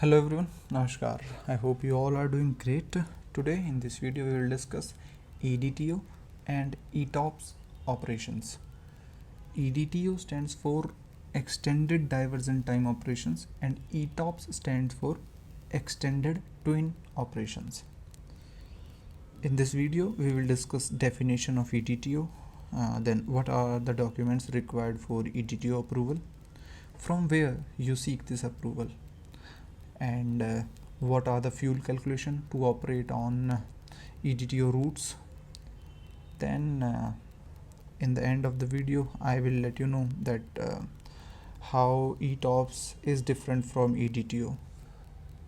Hello everyone, Namaskar. I hope you all are doing great. Today in this video we will discuss EDTO and ETOPS operations. EDTO stands for Extended Diversion Time Operations and ETOPS stands for Extended Twin Operations. In this video we will discuss definition of EDTO, then what are the documents required for EDTO approval, from where you seek this approval, and what are the fuel calculation to operate on EDTO routes. Then in the end of the video I will let you know that how ETOPS is different from EDTO.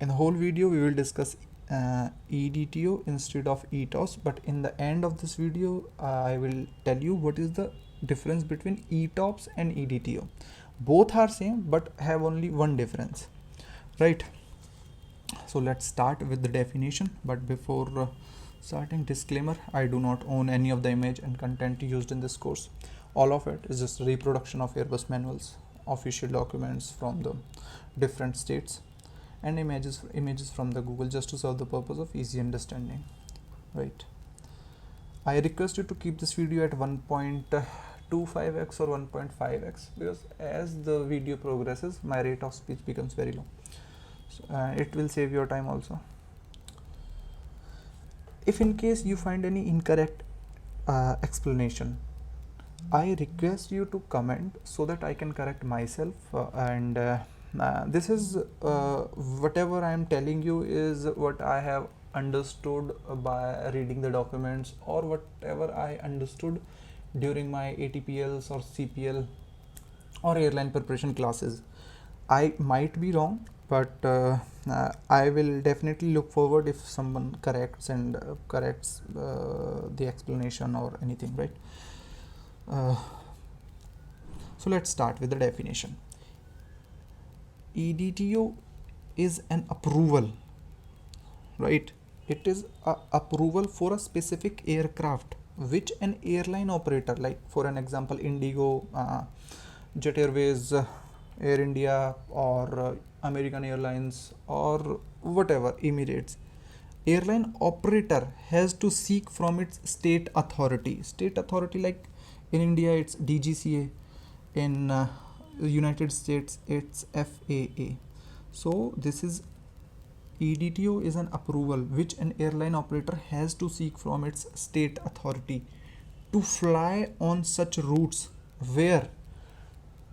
In the whole video we will discuss EDTO instead of ETOPS, but in the end of this video I will tell you what is the difference between ETOPS and EDTO. Both are same but have only one difference, right? So let's start with the definition, but before starting, disclaimer: I do not own any of the image and content used in this course. All of it is just reproduction of Airbus manuals, official documents from the different states, and images from the Google, just to serve the purpose of easy understanding, right? I request you to keep this video at 1.25x or 1.5x, because as the video progresses my rate of speech becomes very low. It will save your time also. If in case you find any incorrect explanation, I request you to comment so that I can correct myself, and this is whatever I am telling you is what I have understood by reading the documents, or whatever I understood during my ATPLs or CPL or airline preparation classes. I might be wrong, but I will definitely look forward if someone corrects the explanation or anything, right? So let's start with the definition. EDTO is an approval, right? It is a approval for a specific aircraft which an airline operator, like for an example Indigo, Jet Airways, Air India, or American Airlines, or whatever, Emirates, airline operator has to seek from its state authority. State authority, like in India it's DGCA, in United States it's FAA. So this is EDTO is an approval which an airline operator has to seek from its state authority to fly on such routes where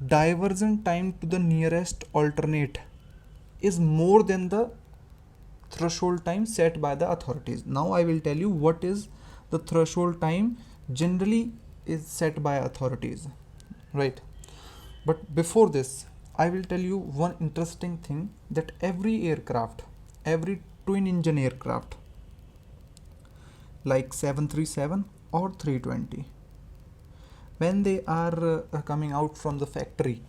diversion time to the nearest alternate is more than the threshold time set by the authorities. Now I will tell you what is the threshold time generally is set by authorities, right? But before this I will tell you one interesting thing, that every aircraft, every twin engine aircraft like 737 or 320, when they are coming out from the factory,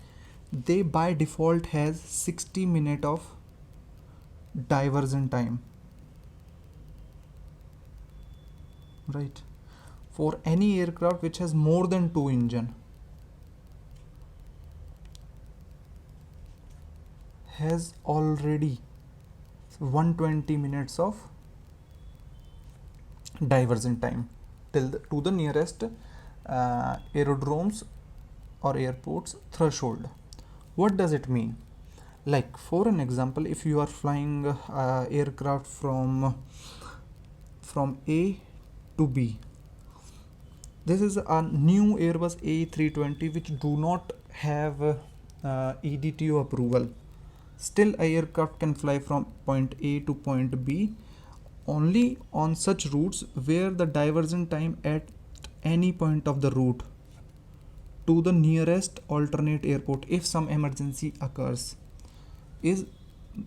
they by default has 60 minutes of diversion time, right? For any aircraft which has more than 2 engine, has already 120 minutes of diversion time to the nearest aerodromes or airports threshold. What does it mean? Like for an example, if you are flying aircraft from A to B, this is a new Airbus A320 which do not have EDTO approval. Still a aircraft can fly from point A to point B only on such routes where the diversion time at any point of the route to the nearest alternate airport, if some emergency occurs, is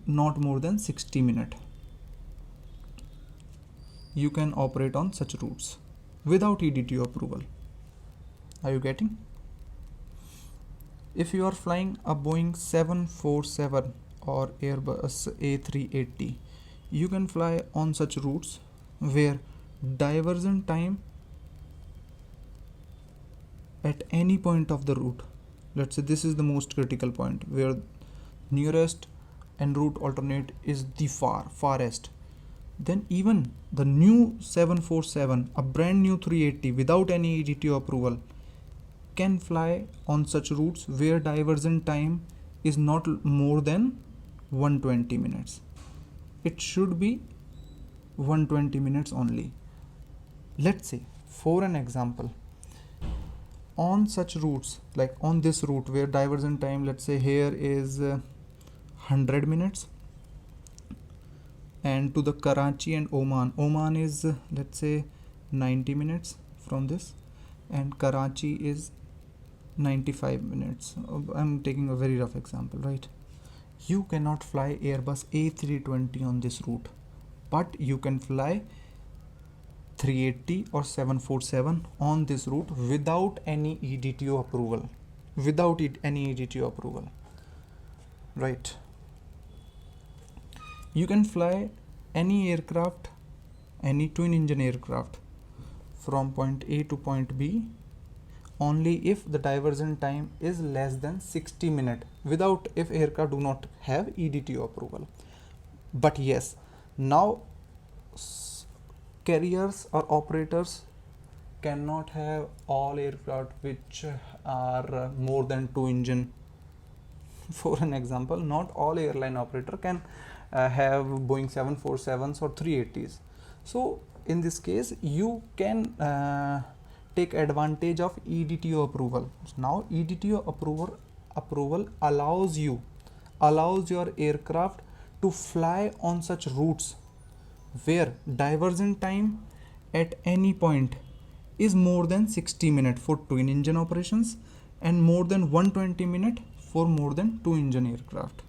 not more than 60 minutes. You can operate on such routes without EDTO approval. Are you getting? If you are flying a Boeing 747 or Airbus A380, you can fly on such routes where diversion time at any point of the route, let's say this is the most critical point, where nearest en route alternate is the farthest, then even the new 747, a brand new 380 without any EDTO approval, can fly on such routes where diversion time is not more than 120 minutes. It should be 120 minutes only. Let's say, for an example, on such routes, like on this route where diversion time, let's say here is 100 minutes, and to the Karachi and Oman is let's say 90 minutes from this, and Karachi is 95 minutes. I'm taking a very rough example, right? You cannot fly Airbus A320 on this route, but you can fly 380 or 747 on this route without any EDTO approval, right? You can fly any aircraft, any twin engine aircraft from point A to point B only if the diversion time is less than 60 minutes, without if aircraft do not have EDTO approval. But yes, now carriers or operators cannot have all aircraft which are more than 2 engine. For an example, not all airline operator can have Boeing 747s or 380s. So in this case you can take advantage of EDTO approval. Now EDTO approval allows your aircraft to fly on such routes where diversion time at any point is more than 60 minutes for twin engine operations and more than 120 minutes for more than 2 engine aircraft.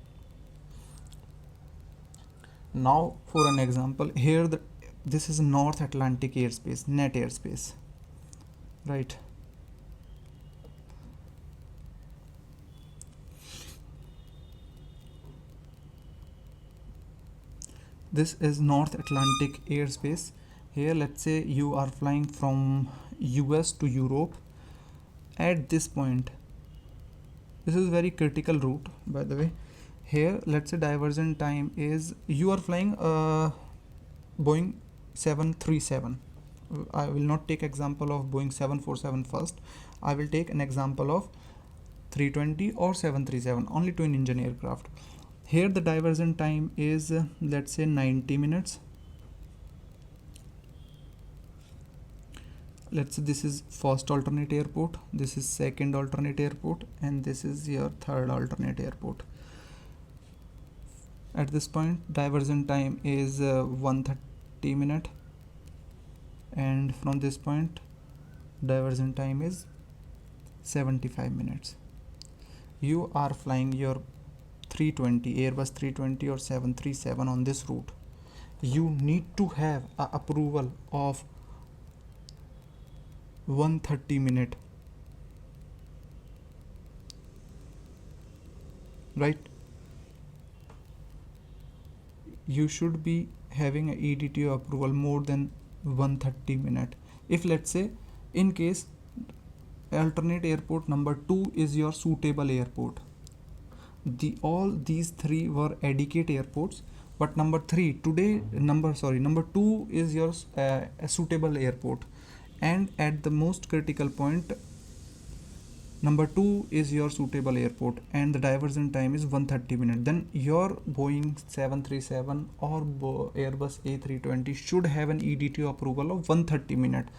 Now for an example, here this is North Atlantic airspace, net airspace, right? This is North Atlantic airspace. Here let's say you are flying from US to Europe. At this point, this is very critical route, by the way. Here let's say diversion time is, you are flying Boeing 737. I will not take example of Boeing 747 first. I will take an example of 320 or 737, only twin engine aircraft. Here the diversion time is let's say 90 minutes. Let's say this is first alternate airport, this is second alternate airport, and this is your third alternate airport. At this point diversion time is 130 minutes, and from this point diversion time is 75 minutes. You are flying your 320, Airbus 320 or 737 on this route. You need to have a approval of 130 minute, right? You should be having a EDTO approval more than 130 minute. If let's say in case alternate airport number 2 is your suitable airport, all these three were adequate airports, but number 2 is your a suitable airport, and at the most critical point number 2 is your suitable airport and the diversion time is 130 minutes, then your Boeing 737 or Airbus A320 should have an EDTO approval of 130 minutes.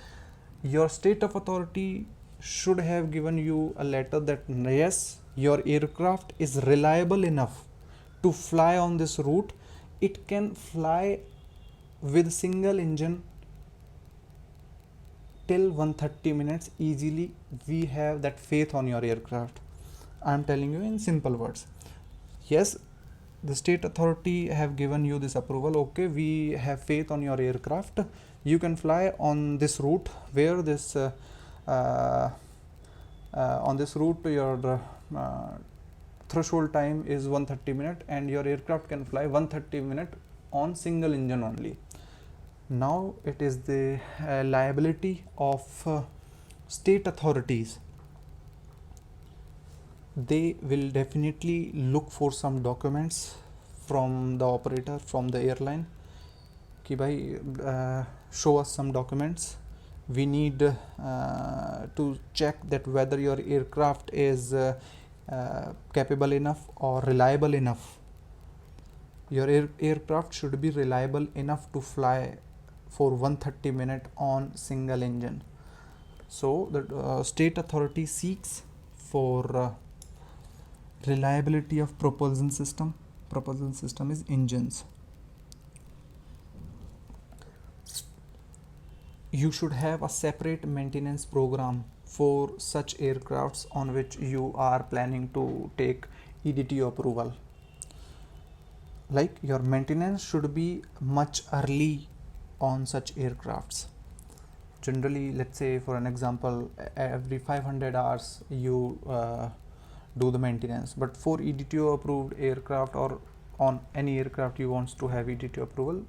Your state of authority should have given you a letter that yes, your aircraft is reliable enough to fly on this route. It can fly with single engine till 130 minutes easily. We have that faith on your aircraft. I am telling you in simple words. Yes, the state authority have given you this approval. Okay, we have faith on your aircraft. You can fly on this route where this on this route your threshold time is 130 minutes and your aircraft can fly 130 minutes on single engine only. Now it is the liability of state authorities. They will definitely look for some documents from the operator, from the airline, कि भाई show us some documents. We need to check that whether your aircraft is capable enough or reliable enough. Your aircraft should be reliable enough to fly for 130 minutes on single engine. So the state authority seeks for reliability of propulsion system. Propulsion system is engines. You should have a separate maintenance program for such aircrafts on which you are planning to take EDTO approval. Like your maintenance should be much early on such aircrafts. Generally, let's say for an example, every 500 hours you do the maintenance, but for EDTO approved aircraft or on any aircraft you want to have EDTO approval,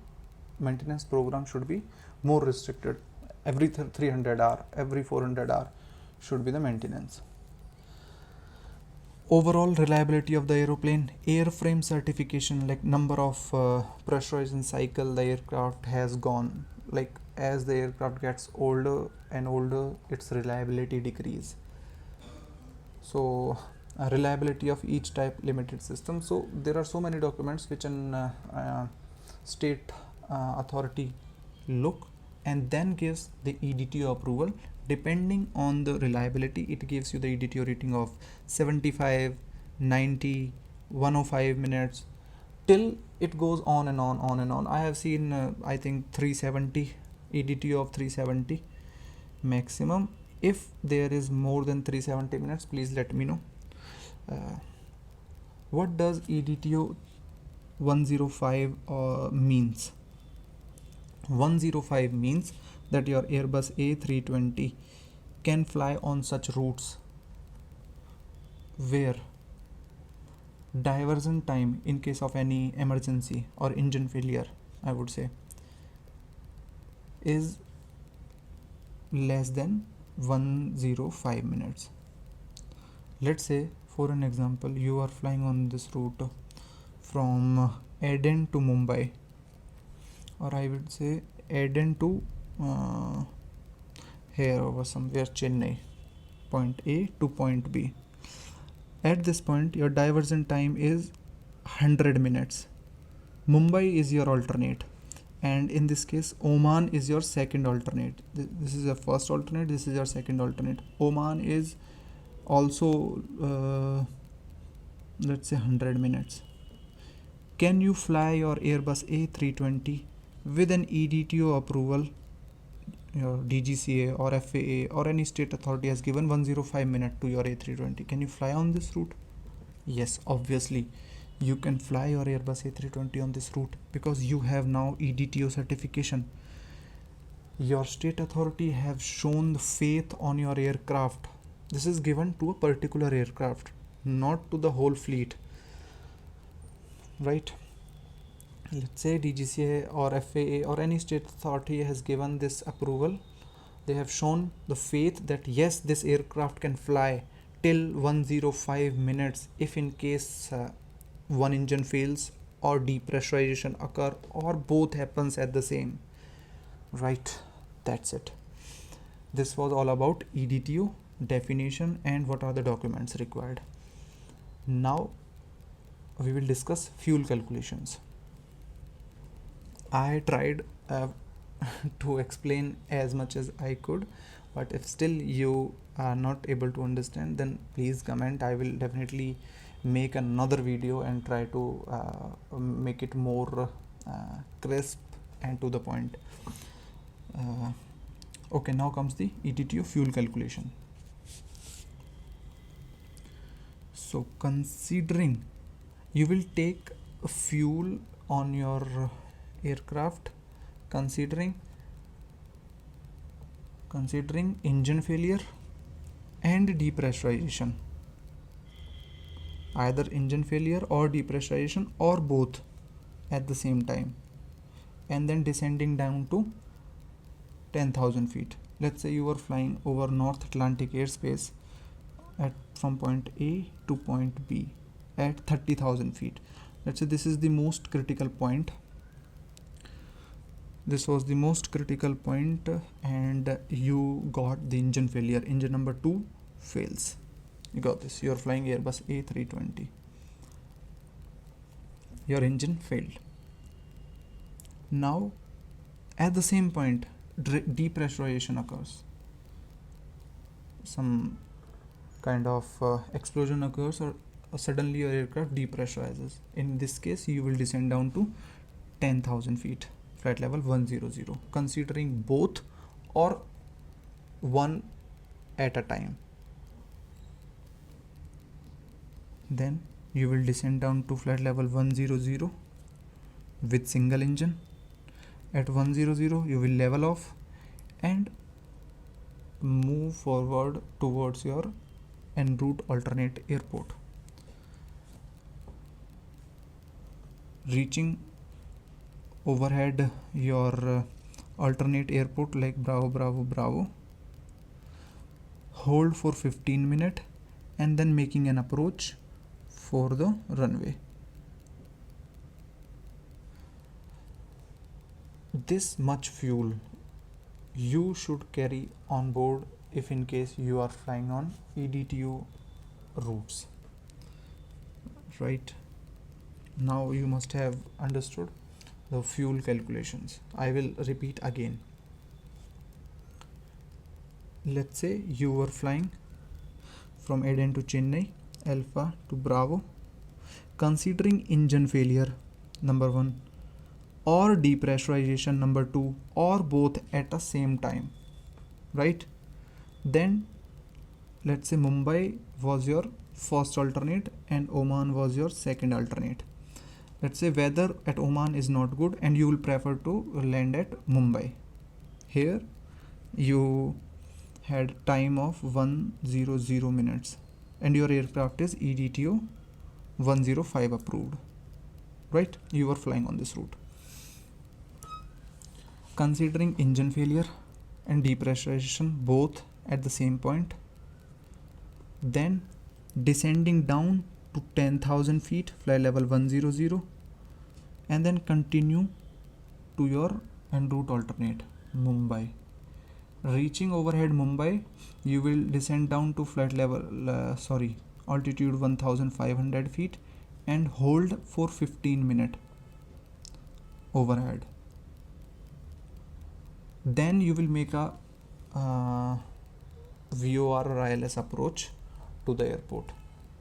maintenance program should be more restricted. Every 300 hour, every 400 hour should be the maintenance. Overall reliability of the aeroplane, airframe certification, like number of pressurization cycle the aircraft has gone. Like as the aircraft gets older and older, its reliability decrease. So reliability of each type limited system. So there are so many documents which an state authority look and then gives the EDTO approval. Depending on the reliability, it gives you the EDTO rating of 75, 90, 105 minutes, till it goes on and on and on. I have seen I think 370, EDTO of 370 maximum. If there is more than 370 minutes, please let me know. What does EDTO 105 means? 105 means that your Airbus A320 can fly on such routes where diversion time in case of any emergency or engine failure, I would say, is less than 105 minutes. Let's say for an example, you are flying on this route from Aden to Mumbai, or I would say Aden to here over somewhere Chennai, point A to point B. At this point your diversion time is 100 minutes. Mumbai is your alternate, and in this case Oman is your second alternate. This is your first alternate, this is your second alternate. Oman is also let's say 100 minutes. Can you fly your Airbus A320 with an EDTO approval? Your DGCA or FAA or any state authority has given 105 minutes to your A320. Can you fly on this route? Yes, obviously you can fly your Airbus A320 on this route because you have now EDTO certification. Your state authority have shown the faith on your aircraft. This is given to a particular aircraft, not to the whole fleet, right? Let's say DGCA or FAA or any state authority has given this approval. They have shown the faith that yes, this aircraft can fly till 105 minutes if in case one engine fails or depressurization occur or both happens at the same. Right, that's it. This was all about EDTO definition and what are the documents required. Now we will discuss fuel calculations. I tried to explain as much as I could, but if still you are not able to understand, then please comment. I will definitely make another video and try to make it more crisp and to the point. Okay, now comes the EDTO fuel calculation. So considering you will take a fuel on your aircraft, considering engine failure and depressurization, either engine failure or depressurization or both at the same time, and then descending down to 10,000 feet. Let's say you are flying over North Atlantic airspace from point A to point B at 30,000 feet. let's say this is the most critical point. This was the most critical point, and you got the engine failure. Engine number 2 fails. You got this. You are flying Airbus A320. Your engine failed. Now, at the same point, depressurization occurs. Some kind of explosion occurs, or suddenly your aircraft depressurizes. In this case, you will descend down to 10,000 feet, flight level 100, considering both or one at a time. Then you will descend down to flight level 100 with single engine. At 100, you will level off and move forward towards your en route alternate airport. Reaching overhead your alternate airport like Bravo, Bravo, Bravo. Hold for 15 minutes and then making an approach for the runway. This much fuel you should carry on board if in case you are flying on EDTO routes. Right, now you must have understood the fuel calculations. I will repeat again. Let's say you were flying from Aden to Chennai, Alpha to Bravo, considering engine failure number 1 or depressurization number 2 or both at the same time, right? Then let's say Mumbai was your first alternate and Oman was your second alternate. Let's say weather at Oman is not good and you will prefer to land at Mumbai. Here you had time of 100 minutes and your aircraft is EDTO 105 approved, right? You were flying on this route. Considering engine failure and depressurization both at the same point, then descending down to 10,000 feet, flight level 100, and then continue to your en route alternate Mumbai. Reaching overhead Mumbai, you will descend down to flight level altitude 1,500 feet and hold for 15 minutes overhead. Then you will make a VOR or ILS approach to the airport.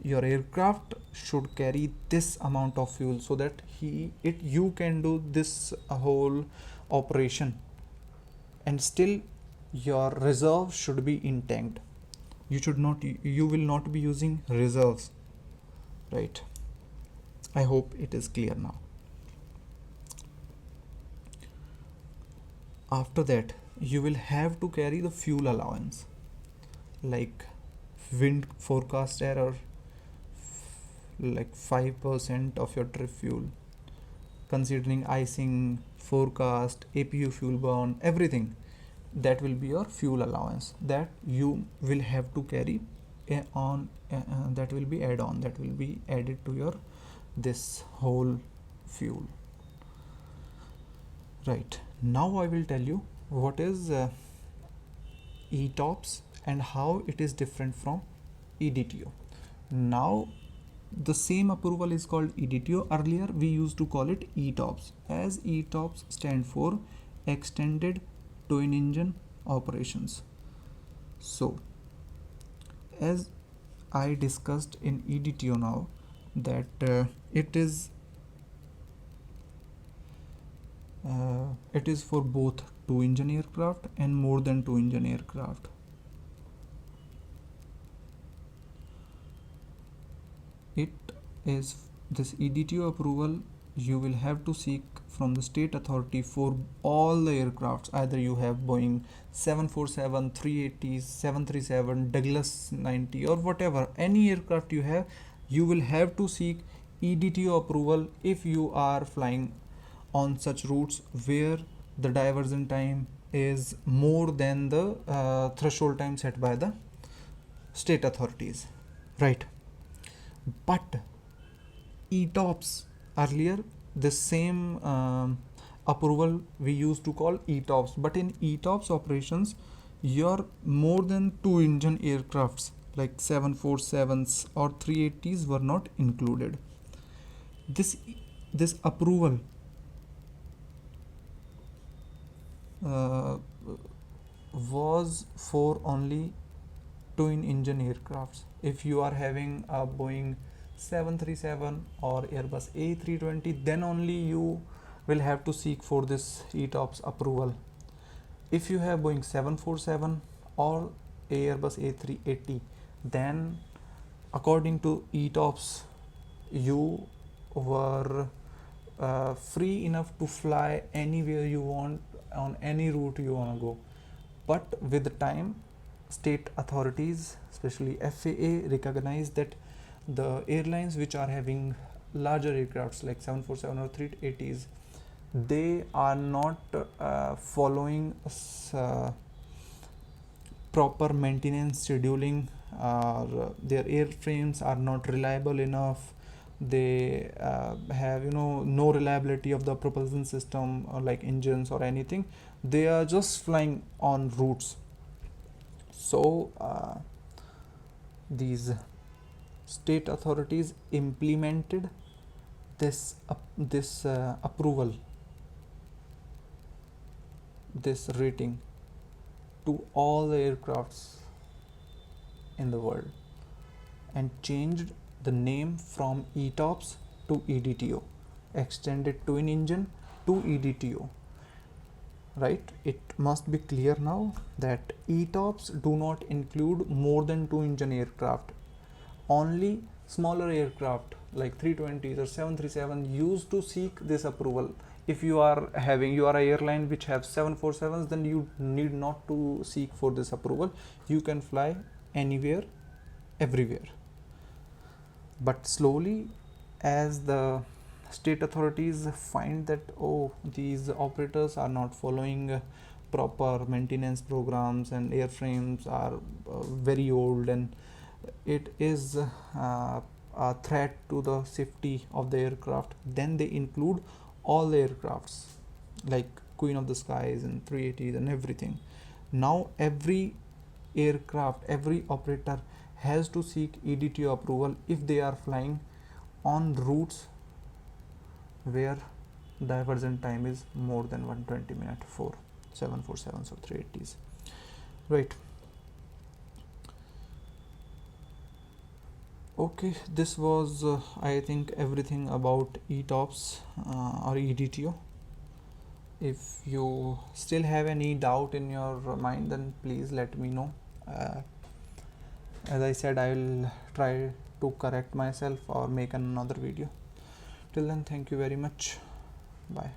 Your aircraft should carry this amount of fuel so that you can do this whole operation, and still your reserve should be intact. You will not be using reserves, right? I hope it is clear now. After that, you will have to carry the fuel allowance, like wind forecast error, like 5% of your trip fuel, considering icing, forecast, APU fuel burn, everything. That will be your fuel allowance that you will have to carry on. That will be added to your this whole fuel. Right, now I will tell you what is ETOPS and how it is different from EDTO. Now the same approval is called EDTO. Earlier we used to call it ETOPS, as ETOPS stand for extended twin engine operations. So as I discussed in EDTO now, that it is for both 2 engine aircraft and more than 2 engine aircraft. It is this EDTO approval you will have to seek from the state authority for all the aircrafts. Either you have Boeing 747, 380, 737, Douglas 90 or whatever, any aircraft you have, you will have to seek EDTO approval if you are flying on such routes where the diversion time is more than the threshold time set by the state authorities, right? But ETOPS Earlier this same approval we used to call ETOPS, but in ETOPS operations your more than 2 engine aircrafts like 747s or 380s were not included. This approval uh, was for only twin engine aircrafts. If you are having a Boeing 737 or Airbus A320, then only you will have to seek for this ETOPS approval. If you have Boeing 747 or Airbus A380, then according to ETOPS you were free enough to fly anywhere you want on any route you want to go. But with the time, state authorities, especially FAA, recognize that the airlines which are having larger aircrafts like 747 or 380s, they are not following proper maintenance scheduling, or their airframes are not reliable enough. They have no reliability of the propulsion system or like engines or anything. They are just flying on routes. So these state authorities implemented this approval, this rating to all the aircrafts in the world, and changed the name from ETOPS to EDTO, extended twin engine to EDTO. Right, it must be clear now that ETOPS do not include more than 2 engine aircraft. Only smaller aircraft like 320s or 737 used to seek this approval. If you are an airline which have 747s, then you need not to seek for this approval. You can fly anywhere, everywhere. But slowly, as the state authorities find that these operators are not following proper maintenance programs and airframes are very old and it is a threat to the safety of the aircraft, then they include all the aircrafts like Queen of the Skies and 380s and everything. Now every aircraft, every operator has to seek EDTO approval if they are flying on routes where diversion time is more than 120 minutes for 747s or 380s. Right. Okay, this was I think everything about ETOPS or EDTO. If you still have any doubt in your mind, then please let me know. As I said, I will try to correct myself or make another video. Till then, thank you very much. Bye.